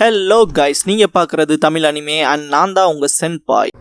Hello guys, நீங்க பார்க்குறது Tamil anime and நான் தான் உங்க சென்பாய்.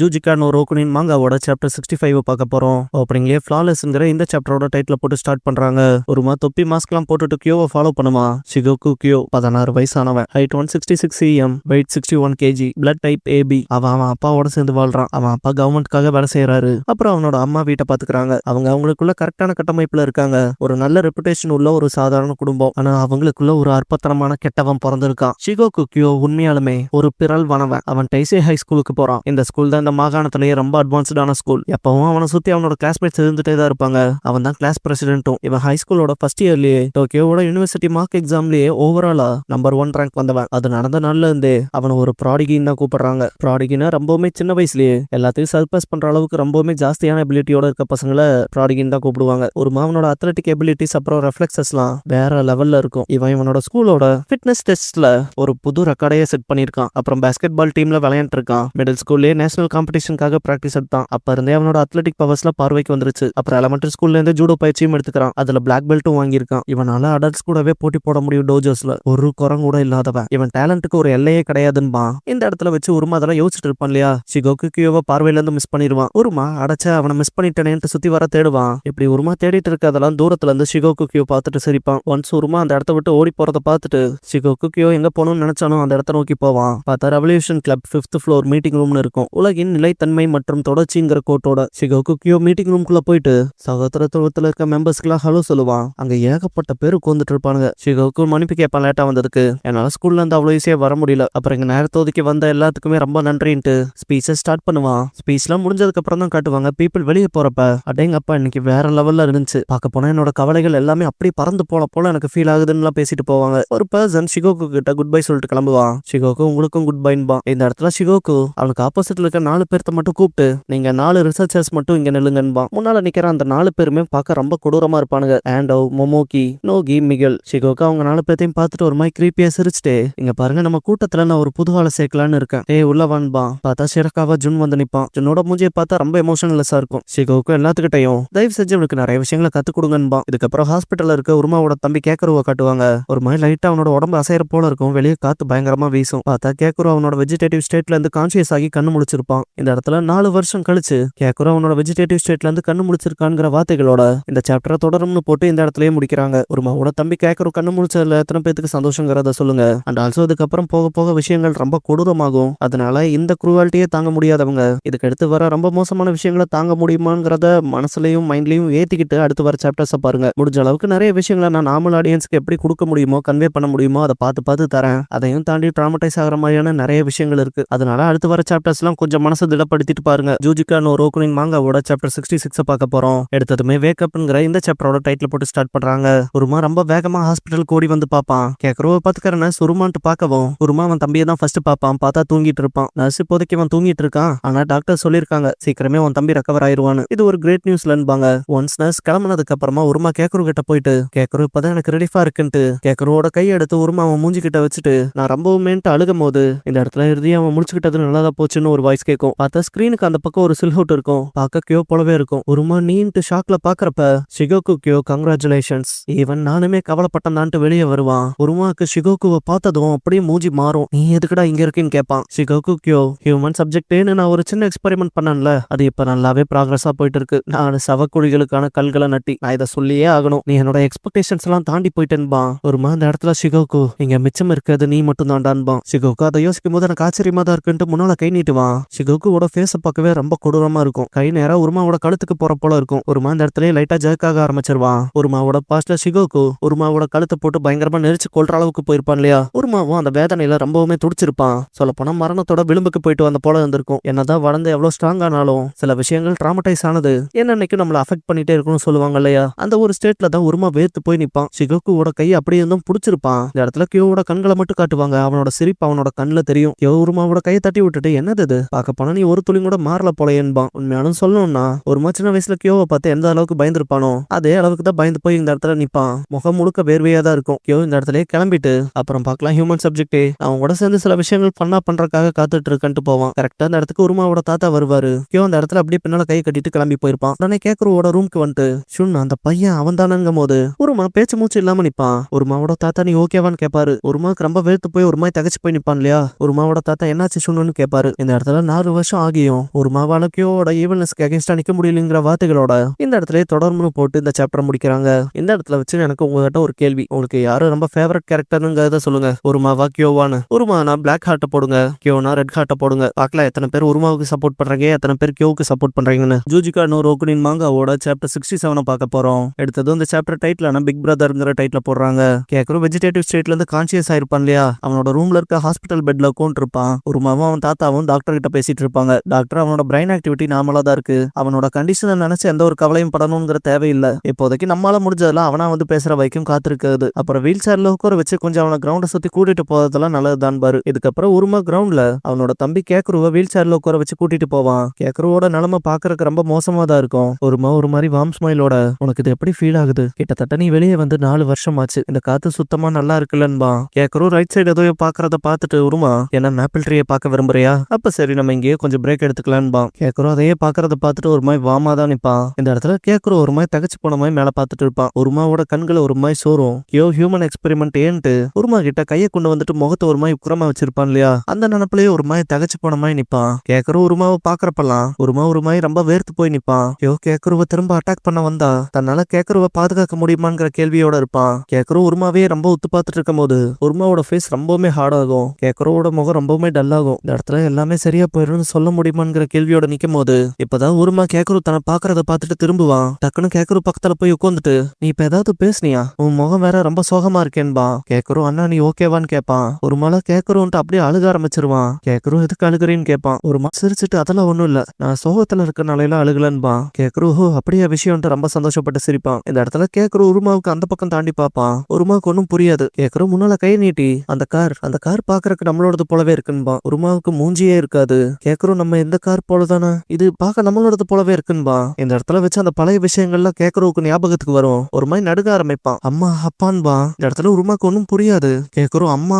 ஜூஜிகா நோ ரோகுனின் மாங்காவோட சாப்டர் 65 பார்க்க போறோம். ஓப்பனிங்லேயே ஃப்ளாலெஸ்ங்கிற இந்த சாப்டரோட டைட்டில் போட்டு ஸ்டார்ட் பண்றாங்க. ஒருமா தொப்பி மாஸ்க்லாம் போட்டுட்டு கியோவை ஃபாலோ பண்ணுமா. ஷிகோகு கியோ 16 வயசானவன், height 166 cm, weight 61 kg, blood type AB. அவன் அப்பாவோட சேர்ந்து வாழ்றான். அவன் அப்பா கவர்மெண்ட்காக வேலை செய்யறாரு. அப்புறம் அவனோட அம்மா வீட்டை பாத்துக்கிறாங்க. அவங்களுக்குள்ள கரெக்டான கட்டமைப்புல இருக்காங்க. ஒரு நல்ல ரெப்புடேஷன் உள்ள ஒரு சாதாரண குடும்பம். ஆனா அவங்களுக்குள்ள ஒரு அற்பத்தனமான கெட்டவன் பிறந்திருக்கான். ஷிகோகு கியோ உண்மையாலுமே ஒரு பிறல்வானவன். அவன் டைசே ஹை ஸ்கூலுக்கு போறான். இந்த ஸ்கூல் தான் இந்த மாகாணத்திலேயே ரொம்ப அட்வான்ஸ்டான ஸ்கூல். எப்பவும் அவனை சுத்தி அவனோட கிளாஸ்மேட்ஸ் இருந்துட்டே தான் இருப்பாங்க. அவன் தான் கிளாஸ் பிரசிடென்ட்டும். இவன் ஹை ஸ்கூலோட ஃபர்ஸ்ட் இயர்லயே டோக்கியோட யூனிவர்சிட்டி மார்க் எக்ஸாம்லயே ஓவராலா நம்பர் 1 ரேங்க் வந்தவன். அது நடந்த நாள்ல இருந்தே அவனை ஒரு ப்ராடிகின்னு தான் கூப்பிடுறாங்க. ப்ராடிகினா ரொம்பவுமே சின்ன வயசுலயே எல்லாத்தையும் சர்ப்ரைஸ் பண்ற அளவுக்கு ரொம்பவுமே ஜாஸ்தியான எபிலிட்டியோட இருக்க பசங்களை ப்ராடிகின்னு தான் கூப்பிடுவாங்க. ஒரு அவனோட அத்லெட்டிக் எபிலிட்டிஸ் அப்புறம் ரெஃப்ளெக்சஸ்லாம் வேற லெவல்ல இருக்கும். இவனோட ஸ்கூலோட ஃபிட்னஸ் டெஸ்ட்ல ஒரு புது ரெக்கார்டையே செட் பண்ணிருக்கான். அப்புறம் பாஸ்கெட் பால் டீம்ல விளையாண்டு இருக்கான். மிடில் ஸ்கூல்லே நேஷனல் காம்படிஷனுக்காக பிராக்டிஸ் எடுத்தான். அப்ப இருந்தே அவனோட அத்லெட்டிக் பவர்ஸ்ல பார்வைக்கு வந்துருச்சு. அப்புறம் எலிமெண்டரி ஸ்கூல்ல இருந்து ஜூடோ பயிற்சியும் எடுத்துக்கிறான். அதுல பிளாக் பெல்ட்டும் வாங்கியிருக்கான். இவனால அடல்ட்ஸ் கூடவே போட்டி போட முடியும் டோஜோஸ்ல. ஒரு குரம் கூட இல்லாதவன். இவன் டேலண்ட்டுக்கு ஒரு எல்லையே கிடையாதுன்பா. இந்த இடத்துல வச்சு உருமா அதெல்லாம் யோசிச்சுட்டு இருப்பான் இல்லையா. ஷிகோகு கியோவை பார்வையில இருந்து மிஸ் பண்ணிடுவான். உருமா அடைச்ச அவனை மிஸ் பண்ணிட்டேனேன்ட்டு சுத்தி வர தேடுவான். இப்படி உருமா தேடிட்டு இருக்கதெல்லாம் தூரத்துல இருந்து ஷிகோகு கியோ பார்த்துட்டு சிரிப்பான். ஒன்ஸ் உருமா அந்த இடத்த விட்டு ஓடி போறத பார்த்துட்டு ஷிகோகு கியோ எங்க போகணும்னு நினைச்சாலும் அந்த இடத்த நோக்கி போவான். பார்த்தா revolution club 5th floor meeting ரூம்னு இருக்கும். உலகின் நிலைத்தன்மை மற்றும் தொடர்ச்சிங்கிற கோட்டோட ஷிகோகு கியோ மீட்டிங் ரூம்குள்ள போயிட்டு சகோதரத்துவத்துல இருக்க மெம்பர்ஸ்க்குலாம் ஹலோ சொல்லுவான். அங்க ஏகப்பட்ட பேரு உட்கார்ந்துட்டு இருப்பானுங்க. ஷிகோகு மன்னிப்பு கேட்பான் லேட்டா வந்ததுக்கு. என்னால ஸ்கூல்ல இருந்து அவ்வளவு ஈஸியா வர முடியல. அப்புறம் இங்க நேரத்தை ஒதுக்கி வந்த எல்லாத்துக்குமே ரொம்ப நன்றின்ட்டு ஸ்பீச்சை ஸ்டார்ட் பண்ணுவான். ஸ்பீச்லாம் முடிஞ்சதுக்கு அப்புறம் தான் காட்டுவாங்க பீப்புள் வெளியே போறப்ப அடேங்கப்பா இன்னைக்கு வேற லெவல்ல இருந்துச்சு. பார்க்க போனா என்னோட கவலைகள் எல்லாமே அப்படி பறந்து போல எனக்கு ஃபீல் ஆகுதுன்னு பேசிட்டு போவாங்க. ஒரு பர்சன் ஷிகோகு கிட்ட குட் பை சொல்லிட்டு கிளம்புவான். ஷிகோகு உங்களுக்கும் குட் பைன்பா. இந்த இடத்துல ஷிகோகு அவனுக்கு ஆப்போசிட்ல இருக்க 4 பேர்த்த மட்டும் கூப்பிட்டு நீங்க 4 ரிசர்ச்சர்ஸ் மட்டும் இங்க நில்லுங்கன்பா. முன்னால நிக்கிற அந்த 4 பேருமே பார்க்க ரொம்ப கொடூரமா இருப்பானுங்க. ஆண்டோ, மொமோகி, நோகி, மிகல். ஷிகோகு அவங்க 4 பேர்த்தையும் பார்த்துட்டு ஒரு மாதிரி கிரீப்பியா சிரிச்சுட்டு இங்க பாருங்க நம்ம கூட்டத்துல நான் ஒரு புது ஆளை சேர்க்கலான்னு இருக்கேன். உள்ள வான்பா. பார்த்தா ஷிரக்காவா ஜுன் வந்து நிப்பான். ஜுன்னோட மூஞ்சியை பார்த்தா ரொம்ப எமோஷனலஸா இருக்கும். ஷிகோகு எல்லாத்துக்கிட்டையும் தயவு செஞ்சு அவனுக்கு நிறைய விஷயங்களை கத்து கொடுங்கன்பா. இதுக்கப்புறம் ஹாஸ்பிட்டல்ல இருக்க உருமாவோட தம்பி கேக்கருவை காட்டுவாங்க. ஒரு மாதிரி லைட்டா அவனோட உடம்பு அசைற போல இருக்கும். வெளியே காத்து பயங்கரமா வீசும். பார்த்தா கேக்கரு அவனோட வெஜிடேட்டிவ் ஸ்டேட்ல இருந்து கான்சியஸ் ஆகி கண்ணு முடிச்சிருப்பான். இந்த இடத்துல 4 வருஷம் கழிச்சு கேக்குற அவனோட வெஜிடேட்டிவ் ஸ்டேட்ல இருந்து கண்ணு முடிச்சிருக்கான்ங்கிற வார்த்தைகளோட இந்த சாப்டரை தொடரும்னு போட்டு இந்த இடத்துலயே முடிக்கிறாங்க. ஒரு மாவோட தம்பி கேக்குற கண்ணு முடிச்சதுல எத்தனை பேத்துக்கு சந்தோஷங்கிறத சொல்லுங்க. அண்ட் ஆல்சோ அதுக்கப்புறம் போக போக விஷயங்கள் ரொம்ப கொடூரமாகும். அதனால இந்த குரூவாலிட்டியே தாங்க முடியாதவங்க இதுக்கு அடுத்து வர ரொம்ப மோசமான விஷயங்களை தாங்க முடியுமாங்கிறத மனசுலயும் மைண்ட்லயும் ஏத்திக்கிட்டு அடுத்து வர சாப்டர்ஸை பாருங்க. முடிஞ்ச அளவுக்கு நிறைய விஷயங்களை நான் நார்மல் ஆடியன்ஸ்க்கு எப்படி கொடுக்க முடியுமோ கன்வே பண்ண முடியுமோ அதை பார்த்து தரேன். அதையும் தாண்டி டிராமடைஸ் ஆகிற மாதிரியான நிறைய விஷயங்கள் இருக்கு. அதனால அடுத்து வர சாப்டர்ஸ் எல்லாம் கொஞ்சம் மனசு திடப்படுத்திட்டு பாருங்க. ஜூஜிகா நோ ரோகுனின் மாங்காவோட சாப்டர் 66 பார்க்க போறோம். எடுத்ததுமே வேக்கப்ங்கிற இந்த சாப்டரோட டைட்டில் போட்டு ஸ்டார்ட் பண்றாங்க. உருமா ரொம்ப வேகமா ஹாஸ்பிட்டல் ஓடி வந்து பாப்பான். கேக்குறவ பாத்துக்கிற நர்ஸ் உருமான்ட்டு பார்க்கவும் உருமா அவன் தம்பியை தான் ஃபர்ஸ்ட் பாப்பான். பார்த்தா தூங்கிட்டு இருப்பான். நர்ஸ் இப்போதைக்கு அவன் தூங்கிட்டு இருக்கான். ஆனா டாக்டர் சொல்லிருக்காங்க சீக்கிரமே அவன் தம்பி ரெக்கவர் ஆயிருவான்னு. இது ஒரு கிரேட் நியூஸ்லன்பாங்க. ஒன்ஸ் நர்ஸ் கிளம்புனதுக்கு அப்புறமா உருமா கேக்குரு கிட்ட போயிட்டு கேக்குரு இப்பதான் எனக்கு ரிலீஃபா இருக்குன்ட்டு கேக்குருவோட கை எடுத்து உருமா அவன் மூஞ்சி கிட்ட வச்சுட்டு நான் ரொம்பவுமேன்ட்டு அழுகும் போது இந்த இடத்துல இறுதி அவன் முடிச்சுக்கிட்டது நல்லதா போச்சுன்னு ஒரு வாய்ஸ் கேட்கும். பார்த்தா ஸ்கிரீனுக்கு அந்த பக்கம் ஒரு சில்ஹவுட் இருக்கும். பார்க்க கியோ போலவே இருக்கும். உருமா நீன்ட்டு ஷாக்ல பாக்குறப்ப ஷிகோகு கியோ கங்க்ராச்சுலேஷன்ஸ். ஈவன் நானுமே கவலைப்பட்டதான்ட்டு வெளியே வருவான். உருமாக்கு ஷிகோகுவை பார்த்ததும் அப்படியே மூஞ்சி மாறும். நீ எதுக்குடா இங்க இருக்கேன்னு கேட்பான். ஷிகோகு கியோ ஹியூமன் சப்ஜெக்ட்னு நான் ஒரு சின்ன எக்ஸ்பெரிமெண்ட் பண்ணல. அது இப்ப நல்லாவே ப்ராக்ரஸா போயிட்டு இருக்கு. நான் சவக்குழிகளுக்கான கல்களை நட்டி நான் இதை சொல்லியே ஆகணும். நீ என்னோட எக்ஸ்பெக்டேஷன்ஸ் எல்லாம் தாண்டி போயிட்டேன்பா. ஒருமா அந்த இடத்துல ஷிகோகு இங்க மிச்சம் இருக்கிறது நீ மட்டும் தான்டான்பா. ஷிகோகு அதை யோசிக்கும் போது எனக்கு ஆச்சரியமா தான் இருக்குன்ட்டு முன்னால கை நீட்டுவான். ஷிகோகு ஷிகோக்குவோட ஃபேஸ பார்க்கவே ரொம்ப கொடூரமா இருக்கும். கை நேரா உருமாவோட கழுத்துக்கு போற போல இருக்கும். உருமா இந்த இடத்துல லைட்டா ஜர்க்காக ஆரம்பிச்சிருவான். உருமாவோட பாஸ்ட்ல ஷிகோக்கு உருமாவோட கழுத்தை போட்டு பயங்கரமா நெரிச்சு கொல்ற அளவுக்கு போயிருப்பான் இல்லையா. உருமாவும் அந்த வேதனையில ரொம்பவுமே துடிச்சிருப்பான். சொல்ல போனா மரணத்தோட விளிம்புக்கு போயிட்டு வந்த போல இருந்திருக்கும். என்னதான் வளர்ந்து எவ்வளவு ஸ்ட்ராங் ஆனாலும் சில விஷயங்கள் டிராமடைஸ் ஆனது என்னன்னைக்கும் நம்மள அஃபெக்ட் பண்ணிட்டே இருக்கும்னு சொல்லுவாங்க இல்லையா. அந்த ஒரு ஸ்டேட்ல தான் உருமா வேர்த்து போய் நிப்பான். ஷிகோக்குவோட கை அப்படியே இருந்தும் புடிச்சிருப்பான். இந்த இடத்துல கியோவோட கண்களை மட்டும் காட்டுவாங்க. அவனோட சிரிப்பு அவனோட கண்ணுல தெரியும். கியோ உருமாவோட கையை தட்டி விட்டுட்டு என்னது இது பார்க்க போனா நீ ஒரு துளி கூட மாறல போலையேன்பான். உண்மையாலும் சொல்லணும்னா ஒரு சின்ன வயசுல கியோவை பார்த்து எந்த அளவுக்கு பயந்துருப்பானோ அதே அளவுக்கு தான் பயந்து போய் இந்த இடத்துல நிப்பான். முகம் முழுக்க வேர்வையா தான் இருக்கும். கியோ இந்த இடத்துல கிளம்பிட்டு அப்புறம் பார்க்கலாம் ஹியூமன் சப்ஜெக்டே அவன் கூட சேர்ந்து சில விஷயங்கள் பண்ணா பண்றதுக்காக காத்துட்டு இருக்கன்ட்டு போவான். கரெக்டா அந்த இடத்துக்கு உருமாவோட தாத்தா வருவாரு. கியோ அந்த இடத்துல அப்படியே பின்னால கை கட்டிட்டு கிளம்பி போயிருப்பான். உடனே கேக்குருவோட ரூம்க்கு வந்துட்டு ஷுன் அந்த பையன் அவன் தானங்கும் போது உருமா பேச்சு மூச்சு இல்லாம நிப்பான். உருமாவோட தாத்தா நீ ஓகேவான்னு கேட்பாரு. உருமாவுக்கு ரொம்ப வேர்த்து போய் ஒரு மாதிரி தகச்சு போய் நிப்பான் இல்லையா. உருமாவோட தாத்தா என்னாச்சு ஷுன்னு கேட்பாரு. இந்த இடத்துல 4 வருஷம் ஆகியும் உருமாவால கியோவோட ஈவல்னஸ்க்கு அகேன்ஸ்டா நிக்க முடியலங்கிற வார்த்தைகளோட இந்த இடத்துல தொடர்ந்து போட்டு இந்த சாப்டர் முடிக்கிறாங்க. இந்த இடத்துல வச்சு எனக்கு உங்ககிட்ட ஒரு கேள்வி. உங்களுக்கு யாரு ரொம்ப ஃபேவரட் கேரக்டர்ங்கிறத சொல்லுங்க. உருமாவா கியோவான்னு. உருமானா பிளாக் ஹார்ட்டை போடுங்க, கியோனா ரெட் ஹார்ட்டை போடுங்க. பார்க்கலாம் எத்தனை பேர் உருமாவுக்கு சப்போர்ட் பண்றீங்க, எத்தனை பேர் கியோவுக்கு சப்போர்ட் பண்றீங்கன்னு. ஜூஜிகா நோ ரோகுனின் மாங்காவோட சாப்டர் 67 பார்க்க போறோம். எடுத்தது இந்த சாப்டர் டைட்டிலான பிக் பிரதர்ங்கிற டைட்டில் போடுறாங்க. கேட்கறோம் வெஜிடேட்டிவ் ஸ்டேட்ல இருந்து கான்சியஸ் ஆயிருப்பான் இல்லையா. அவனோட ரூம்ல இருக்க ஹாஸ்பிட்டல் பெட்ல உட்காந்து இருப்பான். உருமாவும் அவன் தாத்தாவும் டாக்டர் கிட்ட பேசிட்டு இருப்பாங்க. டாக்டர் அவனோட பிரைன் ஆக்டிவிட்டி நார்மலா தான் இருக்கு. அவனோட கண்டிஷனை நினைச்சு எந்த ஒரு கவலையும் படணுங்கிற தேவையில்லை. இப்போதைக்கு நம்மளால முடிஞ்சதெல்லாம் அவனா வந்து பேசுற வைக்கும் காத்திருக்காது. அப்புறம் வீல் சேர்ல உட்கார வச்சு கொஞ்சம் அவனை கிரவுண்ட சுத்தி கூட்டிட்டு போறதெல்லாம் நல்லதுதான் பாரு. இதுக்கப்புறம் உருமா கிரவுண்ட்ல அவனோட தம்பி கேக்குருவ வீல் சேர்ல உட்கார வச்சு கூட்டிட்டு போவான். கேக்குருவோட நிலைமை பாக்குறதுக்கு ரொம்ப மோசமா தான் இருக்கும். உருமா ஒரு மாதிரி வார்ம் ஸ்மைலோட உனக்கு இது எப்படி ஃபீல் ஆகுது, கிட்டத்தட்ட நீ வெளியே வந்து 4 வருஷம் ஆச்சு, இந்த காத்து சுத்தமா நல்லா இருக்குல்லன்பா. கேக்குறோம் ரைட் சைடு ஏதோ பாக்குறத பாத்துட்டு உருமா என்ன மேப்பிள் ட்ரீயை பார்க்க விரும்புறியா, அப்ப சரி நம்ம இங்கேயே கொஞ்சம் பிரேக் எடுத்துக்கலான்பா. கேக்குறோம் அதையே பாக்குறத பார்த்துட்டு ஒரு மாதிரி வாமா தான் நிப்பான். இந்த இடத்துல கேக்குறோம் ஒரு மாதிரி தகச்சு போன மாதிரி மேல பார்த்துட்டு இருப்பான். உருமாவோட கண்களை ஒரு மாதிரி சோறும். கியோ ஹியூமன் எக்ஸ்பெரிமெண்ட் ஏன்ட்டு உருமா கிட்ட கையை கொண்டு வந்துட்டு முகத்தை ஒரு மாதிரி உக்கிரமா வச்சிருப்பான் இல்லையா. அந்த நினப்பிலேயே ஒரு மாதிரி தகச்சு போன மாதிரி நிப்பான். கேக்குறோம் உருமாவை பாக்குறப்பெல்லாம் உருமா ஒரு மாதிரி ரொம்ப வேர்த்து போய் நிப்பான். கியோ கேக்குருவ திரும்ப அட்டாக் பண்ண வந்தா தன்னால கேக்குருவ பாதுகாக்க முடியுமாங்கிற கேள்வியோட இருப்பான். கேக்குறோம் உருமாவே ரொம்ப உத்து பார்த்துட்டு இருக்கும் போது உருமாவோட ஃபேஸ் ரொம்பவுமே ஹார்ட் ஆகும். கேக்குறோட முகம் ரொம்பவுமே டல் ஆகும். இந்த இடத்துல எல்லாமே சரியா போயிடும்னு சொல்ல முடியுமாங்கிற கேள்வியோட நிக்கும் போது இப்பதான் உருமா கேக்குரு தன்னை பாக்குறத பார்த்துட்டு திரும்புவான். டக்குன்னு கேக்குரு பக்கத்துல போய் உட்காந்துட்டு நீ இப்ப ஏதாவது பேசுனியா, உன் முகம் வேற ரொம்ப சோகமா இருக்கேன்பா. கேக்குரு அண்ணா நீ ஓகேவான்னு கேட்பான். ஒரு மாலை கேக்குருன்ட்டு அப்படியே அழுக ஆரம்பிச்சிருவான். கேக்குரு எதுக்கு அழுகுறேன்னு கேட்பான். ஒரு மா சிரிச்சுட்டு அதெல்லாம் ஒண்ணும் இல்ல, நான் சோகத்துல இருக்கனால அழுகலன்பா. கேக்குரு ஹோ அப்படியே விஷயம்ட்டு ரொம்ப சந்தோஷப்பட்டு சிரிப்பான். இந்த இடத்துல கேக்குரு உருமாவுக்கு அந்த பக்கம் தாண்டி பாப்பான். உருமாவுக்கு ஒன்னும் புரியாது. கேக்குரு முன்னால கை நீட்டி அந்த கார் பாக்குறதுக்கு நம்மளோடது போலவே இருக்குன்பா. உருமாவுக்கு மூஞ்சியே இருக்காது. கேக்குரு நம்ம எந்த கார் போலதானே, இது பார்க்க நம்மளோடது போலவே இருக்குன்பா. இந்த இடத்துல வச்சு அந்த பழைய விஷயங்கள்லாம் கேக்குறவுக்கு ஞாபகத்துக்கு வரும். ஒரு மாதிரி நடுக ஆரம்பிப்பான். அம்மா அப்பான்பா. இந்த இடத்துல உருமாக்கு ஒன்னும் புரியாது. கேக்குறோம் அம்மா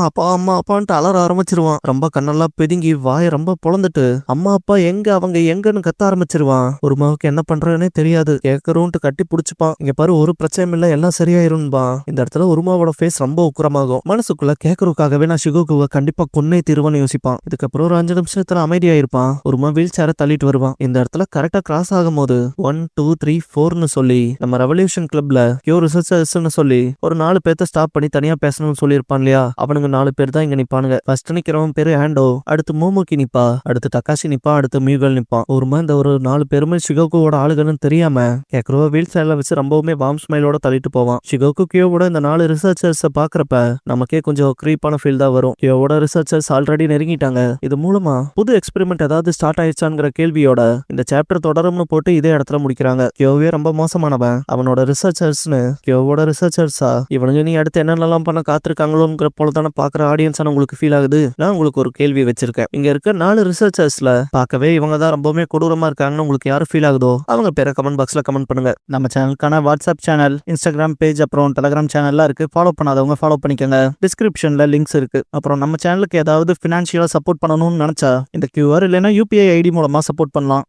அப்பான்ட்டு அலற ஆரம்பிச்சிருவான். ரொம்ப கண்ணெல்லாம் பெதுங்கி வாய ரொம்ப பொழந்துட்டு அம்மா அப்பா எங்க அவங்க எங்கன்னு கத்த ஆரம்பிச்சிருவான். உருமாவுக்கு என்ன பண்றதுன்னே தெரியாது. கேக்குறோன்ட்டு கட்டி புடிச்சுப்பான். இங்க பாரு ஒரு பிரச்சனையும் இல்ல, எல்லாம் சரியாயிரும்பா. இந்த இடத்துல உருமாவோட ஃபேஸ் ரொம்ப உக்கிரமாகும். மனசுக்குள்ள கேக்குறதுக்காகவே நான் ஷிகோக்குவை கண்டிப்பா கொன்னே திருவன்னு யோசிப்பான். இதுக்கப்புறம் ஒரு 5 நிமிஷத்துல அமைதியாயிருப்பான். உருமா வீல் சேரை தள்ளிட்டு வருவான். இந்த இடத்துல கரெக்டா கிராஸ் ஆகும் போது 1 2 3 4ன்னு சொல்லி நம்ம ரெவல்யூஷன் கிளப்ல கியோ ரிசர்ச்சர்ஸ்னு சொல்லி ஒரு 4 பேர்த்த ஸ்டாப் பண்ணி தனியா பேசணும்னு சொல்லியிருப்பான் இல்லையா. அவனுங்க 4 பேர் தான் இங்க நிப்பானுங்க. ஃபர்ஸ்ட் நிக்கிறவன் பேரு ஆண்டோ, அடுத்து மோமோக்கி நிப்பா, அடுத்து தக்காஷி நிப்பா, அடுத்து மியூகல் நிப்பான். ஒருமா இந்த ஒரு 4 பேருமே ஷிகோக்குவோட ஆளுகன்னு தெரியாம கேக்குறவ வீல் சேர்ல வச்சு ரொம்பவுமே வார்ம் ஸ்மைலோட தள்ளிட்டு போவான். ஷிகோக்கு கியோவோட இந்த 4 ரிசர்ச்சர்ஸை பாக்குறப்ப நமக்கே கொஞ்சம் கிரீப்பான ஃபீல் தான் வரும். கியோவோட ரிசர்ச்சர்ஸ் ஆல்ரெடி நெருங்கிட்டாங்க. இது மூலமா புது எக்ஸ்பெரிமெண்ட் ஏதாவது ஸ்டார்ட் ஆயிடுச்சாங்கிற கேள்வியோட இந்த சாப்டர் தொடரும்னு போட்டு இதே இடத்துல முடிக்கிறாங்க. கியோவே ரொம்ப மோசமானவன், அவனோட ரிசர்ச்சர்ஸ்னு கியோவோட ரிசர்ச்சர்ஸா இவனுங்க நீ அடுத்து என்னென்னலாம் பண்ண காத்திருக்காங்களோங்கிற போல தானே பாக்குற ஆடியன்ஸான உங்களுக்கு ஃபீல் ஆகுது. நான் உங்களுக்கு ஒரு கேள்வி வச்சிருக்கேன். இங்க இருக்க 4 ரிசர்ச்சர்ஸ்ல பார்க்கவே இவங்க தான் ரொம்பவுமே கொடூரமா இருக்காங்கன்னு உங்களுக்கு யாரு ஃபீல் ஆகுதோ அவங்க பேரை கமெண்ட் பாக்ஸ்ல கமெண்ட் பண்ணுங்க. நம்ம சேனலுக்கான வாட்ஸ்அப் சேனல், இன்ஸ்டாகிராம் பேஜ், அப்புறம் டெலிகிராம் சேனல்லாம் இருக்கு. ஃபாலோ பண்ணாதவங்க ஃபாலோ பண்ணிக்கோங்க. டிஸ்கிரிப்ஷன்ல லிங்க்ஸ் இருக்கு. அப்புறம் நம்ம சேனலுக்கு ஏதாவது ஃபினான்ஷியலா சப்போர்ட் பண்ணணும்னு நினைச்சா இந்த QR இல்லைன்னா UPI ஐடி மூலமா சப்போர்ட் பண்ணலாம்.